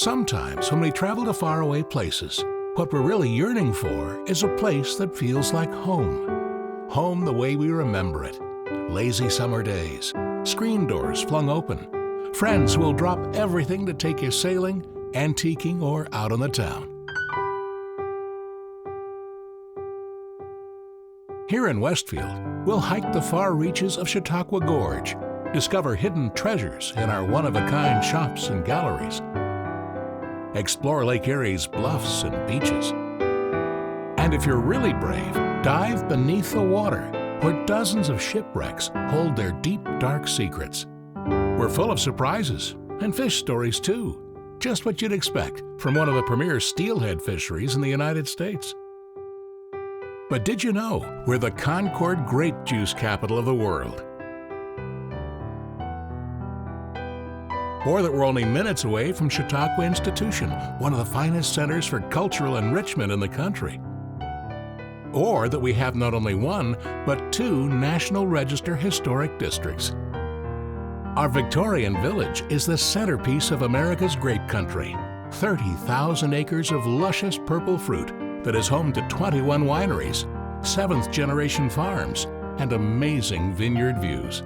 Sometimes when we travel to faraway places, what we're really yearning for is a place that feels like home. Home the way we remember it. Lazy summer days, screen doors flung open, friends who will drop everything to take you sailing, antiquing, or out on the town. Here in Westfield, we'll hike the far reaches of Chautauqua Gorge, discover hidden treasures in our one-of-a-kind shops and galleries, explore Lake Erie's bluffs and beaches, and if you're really brave, dive beneath the water, where dozens of shipwrecks hold their deep, dark secrets. We're full of surprises, and fish stories too, just what you'd expect from one of the premier steelhead fisheries in the United States. But did you know we're the Concord grape juice capital of the world? Or that we're only minutes away from Chautauqua Institution, one of the finest centers for cultural enrichment in the country. Or that we have not only one, but 2 National Register historic districts. Our Victorian Village is the centerpiece of America's grape country. 30,000 acres of luscious purple fruit that is home to 21 wineries, 7th-generation farms, and amazing vineyard views.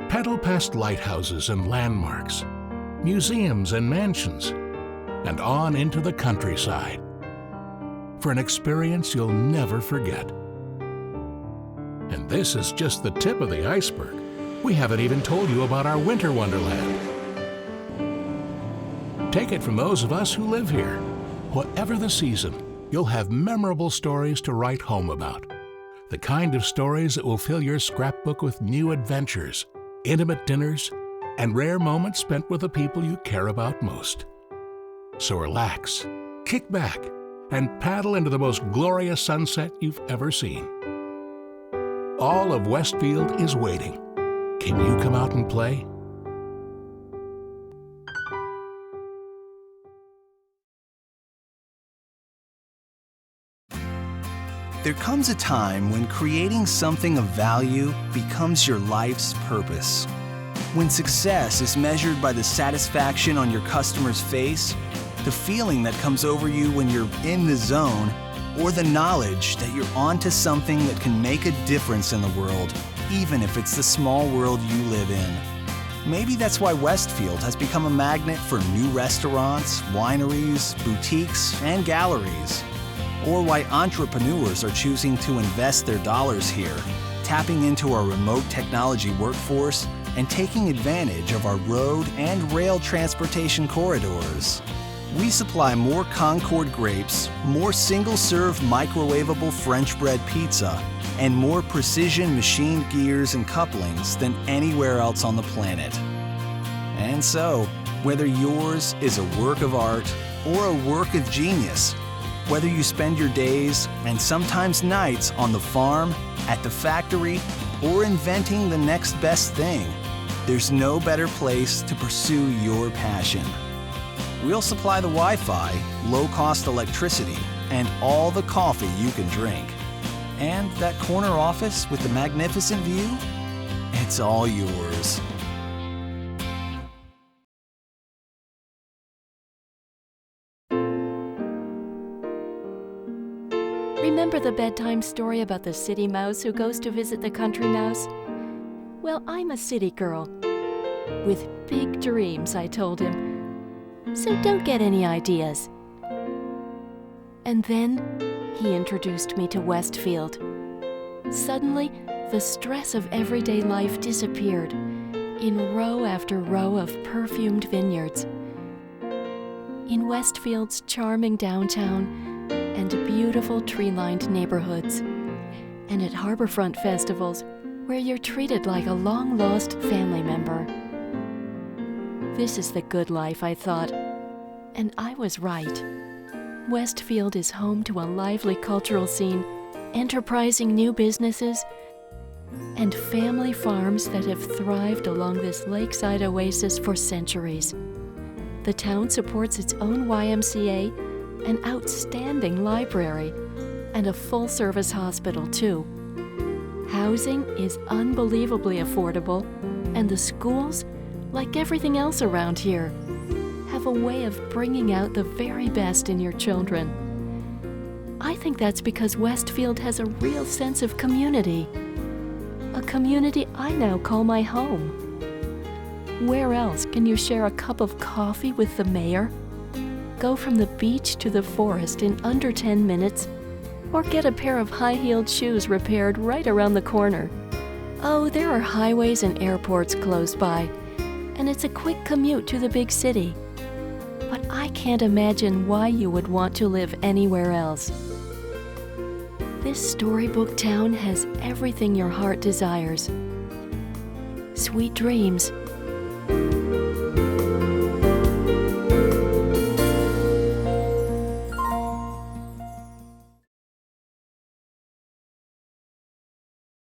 Pedal past lighthouses and landmarks, museums and mansions, and on into the countryside for an experience you'll never forget. And this is just the tip of the iceberg. We haven't even told you about our winter wonderland. Take it from those of us who live here. Whatever the season, you'll have memorable stories to write home about. The kind of stories that will fill your scrapbook with new adventures, intimate dinners, and rare moments spent with the people you care about most. So relax, kick back, and paddle into the most glorious sunset you've ever seen. All of Westfield is waiting. Can you come out and play? There comes a time when creating something of value becomes your life's purpose. When success is measured by the satisfaction on your customer's face, the feeling that comes over you when you're in the zone, or the knowledge that you're onto something that can make a difference in the world, even if it's the small world you live in. Maybe that's why Westfield has become a magnet for new restaurants, wineries, boutiques, and galleries. Or why entrepreneurs are choosing to invest their dollars here, tapping into our remote technology workforce and taking advantage of our road and rail transportation corridors. We supply more Concord grapes, more single-serve microwavable French bread pizza, and more precision machined gears and couplings than anywhere else on the planet. And so, whether yours is a work of art or a work of genius, whether you spend your days and sometimes nights on the farm, at the factory, or inventing the next best thing, there's no better place to pursue your passion. We'll supply the Wi-Fi, low-cost electricity, and all the coffee you can drink. And that corner office with the magnificent view? It's all yours. Remember the bedtime story about the city mouse who goes to visit the country mouse? Well, I'm a city girl with big dreams, I told him. So don't get any ideas. And then he introduced me to Westfield. Suddenly, the stress of everyday life disappeared in row after row of perfumed vineyards. In Westfield's charming downtown, and beautiful tree-lined neighborhoods, and at harborfront festivals where you're treated like a long-lost family member. This is the good life, I thought, and I was right. Westfield is home to a lively cultural scene, enterprising new businesses, and family farms that have thrived along this lakeside oasis for centuries. The town supports its own YMCA, an outstanding library, and a full-service hospital, too. Housing is unbelievably affordable, and the schools, like everything else around here, have a way of bringing out the very best in your children. I think that's because Westfield has a real sense of community. A community I now call my home. Where else can you share a cup of coffee with the mayor, go from the beach to the forest in under 10 minutes, or get a pair of high-heeled shoes repaired right around the corner? Oh, there are highways and airports close by, and it's a quick commute to the big city. But I can't imagine why you would want to live anywhere else. This storybook town has everything your heart desires. Sweet dreams,